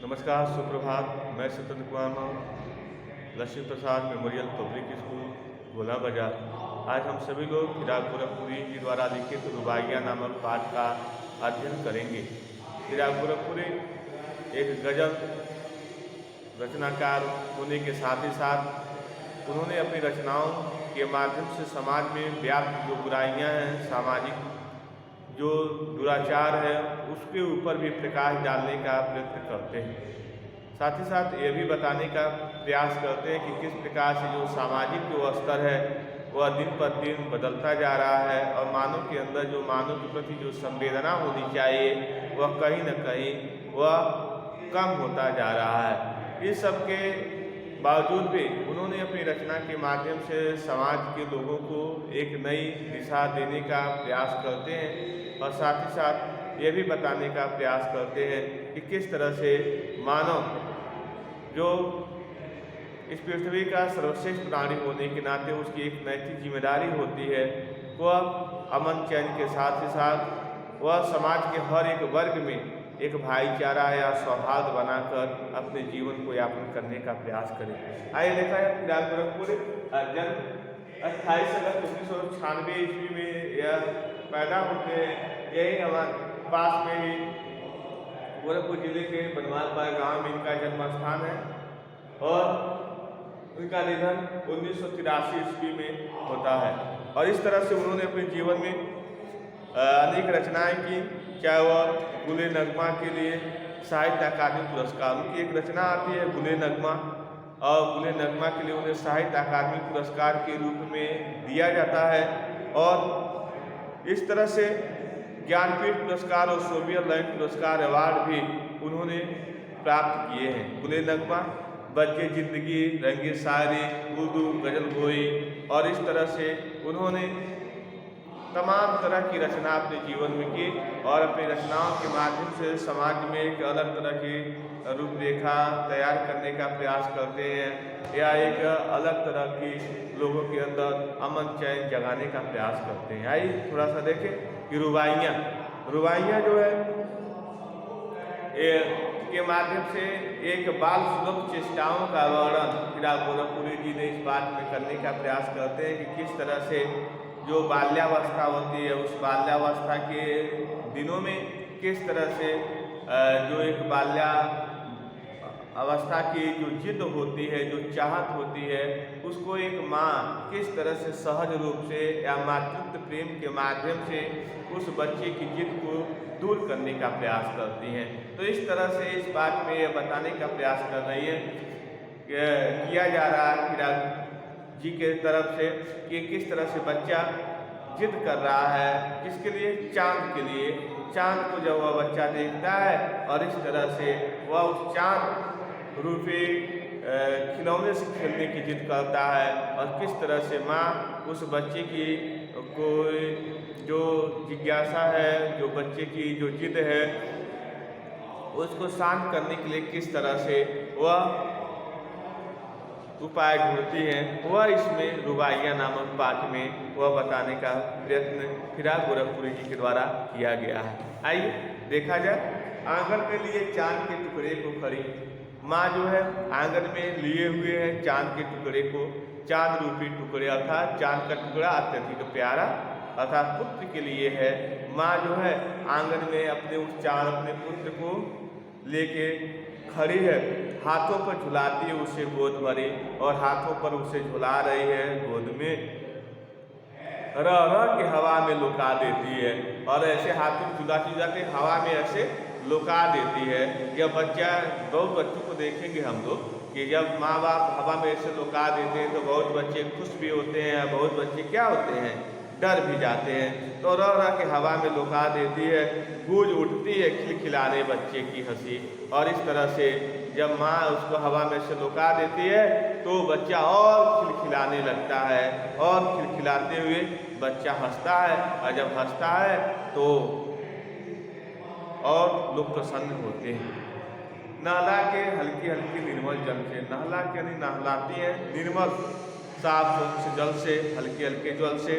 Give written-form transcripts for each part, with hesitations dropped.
नमस्कार, सुप्रभात। मैं स्वतंत्र कुमार मऊ, लक्ष्मी प्रसाद मेमोरियल पब्लिक स्कूल, गोला बाजार। आज हम सभी लोग फिराक गोरखपुरी जी द्वारा लिखित रुबाइयाँ नामक पाठ का अध्ययन करेंगे। फिराक गोरखपुरी एक गजल रचनाकार होने के साथ ही साथ उन्होंने अपनी रचनाओं के माध्यम से समाज में व्याप्त जो बुराइयाँ हैं, सामाजिक जो दुराचार है, उसके ऊपर भी प्रकाश डालने का प्रयत्न करते हैं। साथ ही साथ ये भी बताने का प्रयास करते हैं कि किस प्रकार से जो सामाजिक जो स्तर है वह दिन पर दिन बदलता जा रहा है और मानव के अंदर जो मानव के प्रति जो संवेदना होनी चाहिए वह कहीं न कहीं वह कम होता जा रहा है। इस सब के बावजूद भी उन्होंने अपनी रचना के माध्यम से समाज के लोगों को एक नई दिशा देने का प्रयास करते हैं और साथ ही साथ ये भी बताने का प्रयास करते हैं कि किस तरह से मानव जो इस पृथ्वी का सर्वश्रेष्ठ प्राणी होने के नाते उसकी एक नैतिक जिम्मेदारी होती है, वह अमन चैन के साथ ही साथ वह समाज के हर एक वर्ग में एक भाईचारा या सौहार्द बनाकर अपने जीवन को यापन करने का प्रयास करें। आइए देखा है फिराक गोरखपुरी जन्म 28 अगस्त 1996 ईस्वी में यह पैदा होते हैं। यही हमारे पास में ही गोरखपुर जिले के बनवालपाड़ गांव में इनका जन्म स्थान है और उनका निधन 1983 ईस्वी में होता है। और इस तरह से उन्होंने अपने जीवन में अनेक रचनाएं की, चाहे वह गुले नगमा के लिए साहित्य अकादमी पुरस्कार, उनकी एक रचना आती है गुले नगमा, और गुले नगमा के लिए उन्हें साहित्य अकादमी पुरस्कार के रूप में दिया जाता है। और इस तरह से ज्ञानपीठ पुरस्कार और सोवियत लैंड पुरस्कार अवार्ड भी उन्होंने प्राप्त किए हैं। गुले नगमा, बच्चे जिंदगी, रंगे शायरी, उर्दू, गजल गोई, और इस तरह से उन्होंने तमाम तरह की रचना अपने जीवन में की और अपनी रचनाओं के माध्यम से समाज में एक अलग तरह की रूपरेखा तैयार करने का प्रयास करते हैं या एक अलग तरह की लोगों के अंदर अमन चैन जगाने का प्रयास करते हैं। आइए थोड़ा सा देखें कि रुबाइयाँ जो है के माध्यम से एक बाल सुलभ चेष्टाओं का वर्णन फिराक गोरखपुरी जी ने इस पाठ में करने का प्रयास करते हैं कि किस तरह से जो बाल्यावस्था होती है उस बाल्यावस्था के दिनों में किस तरह से जो एक अवस्था की जो जिद होती है, जो चाहत होती है, उसको एक माँ किस तरह से सहज रूप से या मातृत्व प्रेम के माध्यम से उस बच्चे की जिद को दूर करने का प्रयास करती हैं। तो इस तरह से इस बात में यह बताने का प्रयास कर रही है किया जा रहा है फिराक जी के तरफ से कि किस तरह से बच्चा जिद कर रहा है, किसके लिए? चांद के लिए। चांद को जब वह बच्चा देखता है और इस तरह से वह उस चांद रूपी खिलौने से खेलने की जिद करता है और किस तरह से माँ उस बच्चे की कोई जो जिज्ञासा है, जो बच्चे की जो जिद है, उसको शांत करने के लिए किस तरह से वह उपाय ढूंढती हैं, वह इसमें रुबाइयाँ नामक पाठ में वह बताने का प्रयत्न फिराक गोरखपुरी जी के द्वारा किया गया है। आइए देखा जाए। आंगन में लिए चांद के टुकड़े को खड़ी, माँ जो है आंगन में लिए हुए है चांद के टुकड़े को, चांद रूपी टुकड़े अर्थात चांद का टुकड़ा अत्यधिक प्यारा अर्थात पुत्र के लिए है। माँ जो है आंगन में अपने उस चांद अपने पुत्र को लेके खड़ी है, हाथों पर झुलाती है उसे गोद भरी और हाथों पर उसे झुला रही है गोद में, रह रह के हवा में लुका देती है और ऐसे हाथों झुलाती झुलाते हवा में ऐसे लुका देती है। जब बच्चा, बहुत बच्चों को देखेंगे हम लोग कि जब माँ बाप हवा में ऐसे लुका देते हैं तो बहुत बच्चे खुश भी होते हैं, बहुत बच्चे क्या होते हैं, डर भी जाते हैं। तो रह रह के हवा में लुका देती है, गूंज उठती है खिलखिलाने बच्चे की हंसी, और इस तरह से जब माँ उसको हवा में से लुका देती है तो बच्चा और खिलखिलाने लगता है और खिलखिलाते हुए बच्चा हंसता है और जब हंसता है तो और लोग प्रसन्न होते हैं। नहला के हल्की हल्की निर्मल जल से, नहला के यानी नहलाती है निर्मल साफ स्वच्छ जल से, हल्के हल्के जल से,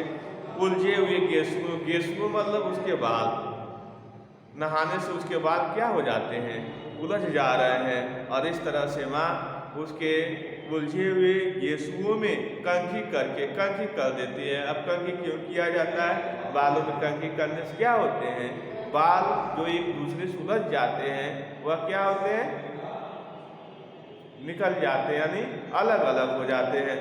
उलझे हुए गेसुओं, गेसुओं मतलब उसके बाल, नहाने से उसके बाल क्या हो जाते हैं, उलझ जा रहे हैं। और इस तरह से माँ उसके उलझे हुए यीशुओं में कंघी कर देती है। अब कंघी क्यों किया जाता है? बालों में कंघी करने से क्या होते हैं, बाल जो एक दूसरे से उलझ जाते हैं वह क्या होते हैं, निकल जाते हैं, यानी अलग अलग हो जाते हैं।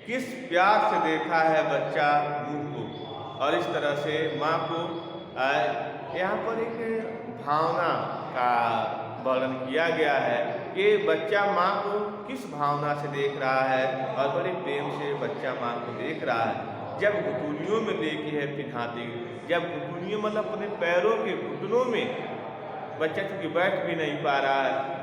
किस प्यार से देखा है बच्चा मुंह को, और इस तरह से माँ को यहाँ पर एक भावना का वर्णन किया गया है कि बच्चा माँ को किस भावना से देख रहा है, और बड़े प्रेम से बच्चा माँ को देख रहा है। जब घुटनियों में देखी है पिन्हाती, जब घुटनियों मतलब अपने पैरों के घुटनों में, बच्चा चूंकि बैठ भी नहीं पा रहा है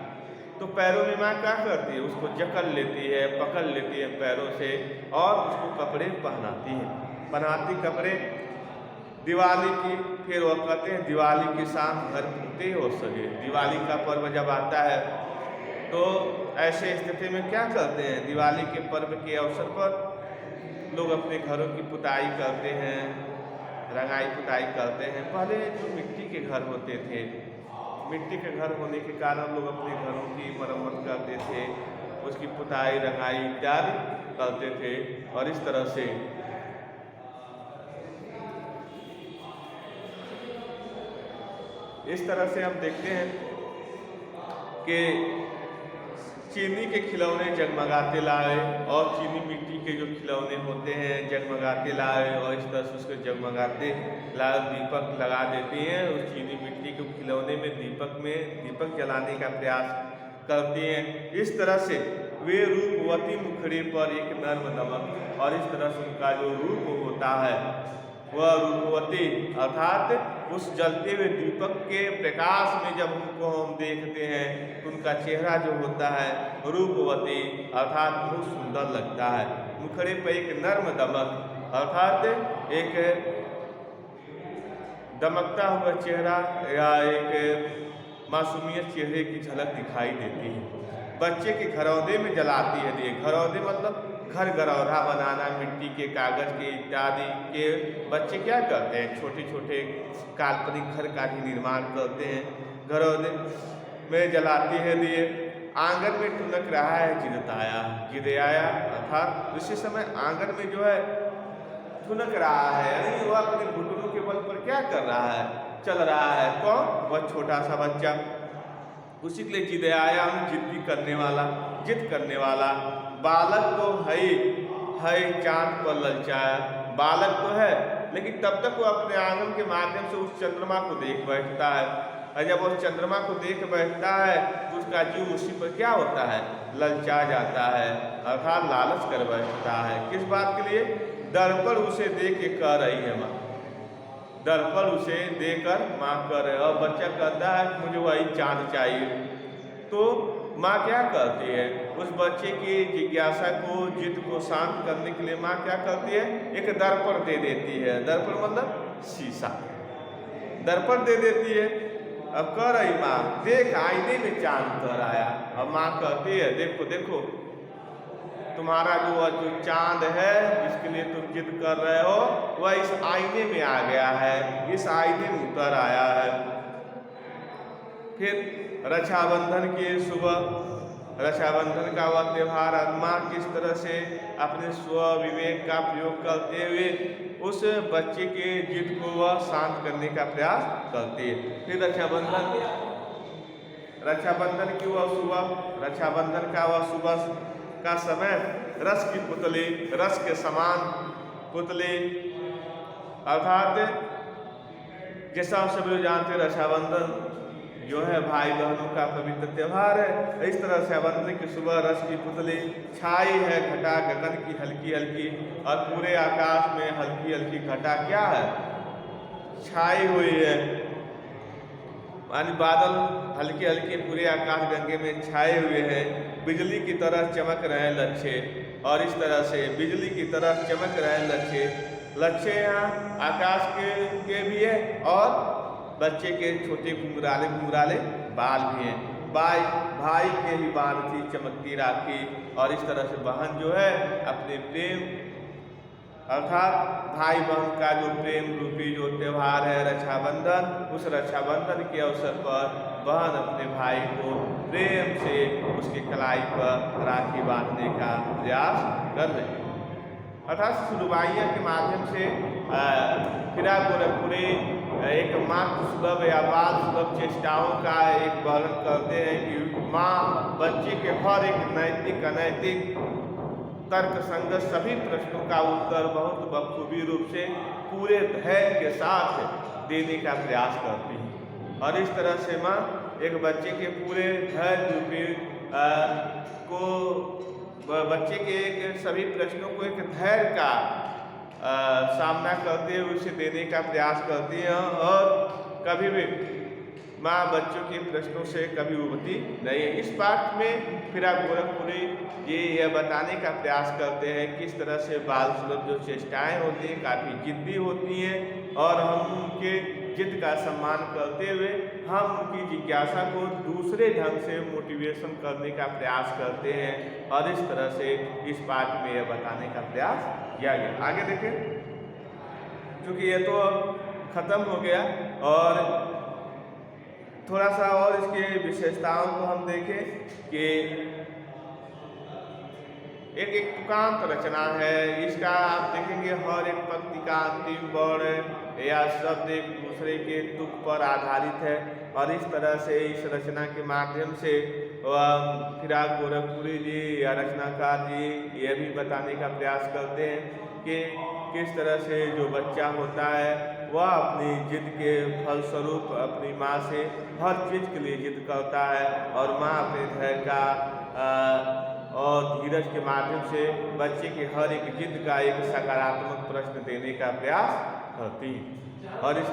तो पैरों में माँ क्या करती है, उसको जकड़ लेती है, पकड़ लेती है पैरों से, और उसको कपड़े पहनाती कपड़े दिवाली की। फिर वह कहते हैं दिवाली के शाम घर फूटे हो सके। दिवाली का पर्व जब आता है तो ऐसे स्थिति में क्या करते हैं, दिवाली के पर्व के अवसर पर लोग अपने घरों की पुताई करते हैं, रंगाई पुताई करते हैं। पहले जो मिट्टी के घर होते थे, मिट्टी के घर होने के कारण लोग अपने घरों की मरम्मत करते थे, उसकी पुताई रंगाई इत्यादि करते थे। और इस तरह से हम देखते हैं कि चीनी के खिलौने जगमगाते लाए, और चीनी मिट्टी के जो खिलौने होते हैं जगमगाते लाए, और इस तरह से उसको जगमगाते लाए दीपक लगा देती हैं। उस चीनी मिट्टी के खिलौने में दीपक जलाने का प्रयास करती हैं। इस तरह से वे रूपवती मुखड़े पर एक नर्म दमक, और इस तरह से उनका जो रूप होता है वह रूपवती, अर्थात उस जलते हुए दीपक के प्रकाश में जब उनको हम देखते हैं तो उनका चेहरा जो होता है रूपवती अर्थात बहुत सुंदर लगता है। मुखड़े पर एक नर्म दमक, अर्थात एक दमकता हुआ चेहरा या एक मासूमियत चेहरे की झलक दिखाई देती है। बच्चे के घरौंदे में जलाती है दिए। घरौंदे मतलब घर गरौधा बनाना, मिट्टी के, कागज के इत्यादि के बच्चे क्या करते हैं, छोटे छोटे काल्पनिक घर का भी निर्माण करते हैं। घरौंदे में जलाती है दिए। आंगन में ठुनक रहा है जिदयाया, अर्थात उसी समय आंगन में जो है ठुनक रहा है, यानी वह अपने घुटनों के बल पर क्या कर रहा है, चल रहा है। कौन? वह छोटा सा बच्चा। उसी के लिए जिदयाया, जिद करने वाला। बालक तो है चांद पर ललचाया। बालक तो है लेकिन तब तक वो अपने आंगन के माध्यम से उस चंद्रमा को देख बैठता है, और जब वो चंद्रमा को देख बैठता है तो उसका जीव उसी पर क्या होता है, ललचा जाता है, अर्थात लालच कर बैठता है। किस बात के लिए? दर्पण उसे देख के कह रही है माँ, दर्पण उसे देकर माँ कह रहे, और बच्चा कहता है मुझे वही चांद चाहिए। तो माँ क्या करती है, उस बच्चे की जिज्ञासा को, जिद को शांत करने के लिए माँ क्या करती है, एक दर्पण दे देती है। दर्पण मतलब शीशा, दर्पण दे देती है। अब कह रही माँ देख आईने में चांद उतर आया। अब माँ कहती है देखो देखो तुम्हारा जो चांद है जिसके लिए तुम जिद कर रहे हो वह इस आईने में आ गया है, इस आईने में उतर आया है। फिर रक्षाबंधन की सुबह, रक्षाबंधन का वह त्यौहार, माँ किस तरह से अपने स्व विवेक का प्रयोग करते हुए उस बच्चे के जिद को वह शांत करने का प्रयास करती है। फिर रक्षाबंधन की वह सुबह, रक्षाबंधन का वह सुबह का समय, रस की पुतली, रस के समान पुतली, अर्थात जैसा सभी लोग जानते रक्षाबंधन जो है भाई बहनों का पवित्र त्यौहार है। इस तरह रक्षाबंधन की सुबह रस की पुतली छाई है घटा गगन की हल्की हल्की, और पूरे आकाश में हल्की हल्की घटा क्या है, छाई हुई है, यानी बादल हल्के हल्के पूरे आकाश गंगे में छाए हुए हैं। बिजली की तरह चमक रहे हैं लच्छे, और इस तरह से बिजली की तरह चमक रहे हैं लच्छे यहाँ आकाश के भी है, और बच्चे के छोटे घुंघराले बाल भी हैं। भाई के ही बाल थी चमकती राखी, और इस तरह से बहन जो है अपने प्रेम अर्थात भाई बहन का जो प्रेम रूपी जो त्यौहार है रक्षाबंधन, उस रक्षाबंधन के अवसर पर बहन अपने भाई को प्रेम से उसकी कलाई पर राखी बांधने का प्रयास कर रहे हैं। अर्थात रुबाइयाँ के माध्यम से फिरा गोरखपुरी एक मातृ सुलभ या बाल सुलभ चेष्टाओं का एक वर्णन करते हैं कि माँ बच्चे के हर एक नैतिक अनैतिक तर्क संगत सभी प्रश्नों का उत्तर बहुत बखूबी रूप से पूरे धैर्य के साथ देने का प्रयास करती है। और इस तरह से माँ एक बच्चे के पूरे धैर्य रूपी को बच्चे के एक सभी प्रश्नों को एक धैर्य का सामना करते हुए उसे देने का प्रयास करती है और कभी भी माँ बच्चों के प्रश्नों से कभी उबती नहीं है। इस पाठ में फिर आप गोरखपुरी ये यह बताने का प्रयास करते हैं किस तरह से बाल सुलभ जो चेष्टाएँ होती हैं काफ़ी जिद्दी होती हैं और हम उनके जिद का सम्मान करते हुए हम उनकी जिज्ञासा को दूसरे ढंग से मोटिवेशन करने का प्रयास करते हैं और इस तरह से इस पाठ में यह बताने का प्रयास किया गया। आगे देखें, क्योंकि ये तो ख़त्म हो गया और थोड़ा सा और इसके विशेषताओं को हम देखें कि एक तुकांत रचना है। इसका आप देखेंगे हर एक पंक्ति का अंतिम वर्ण या शब्द एक दूसरे के तुक पर आधारित है और इस तरह से इस रचना के माध्यम से फिराक गोरखपुरी जी या रचनाकार जी यह भी बताने का प्रयास करते हैं कि किस तरह से जो बच्चा होता है वह अपनी जिद के फलस्वरूप अपनी माँ से हर चीज़ के लिए जिद करता है और माँ अपने धैर्य का और धीरज के माध्यम से बच्चे के हर एक जिद का एक सकारात्मक प्रश्न देने का प्रयास करती है। और इस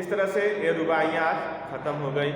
तरह से ये रुबाइयाँ ख़त्म हो गई।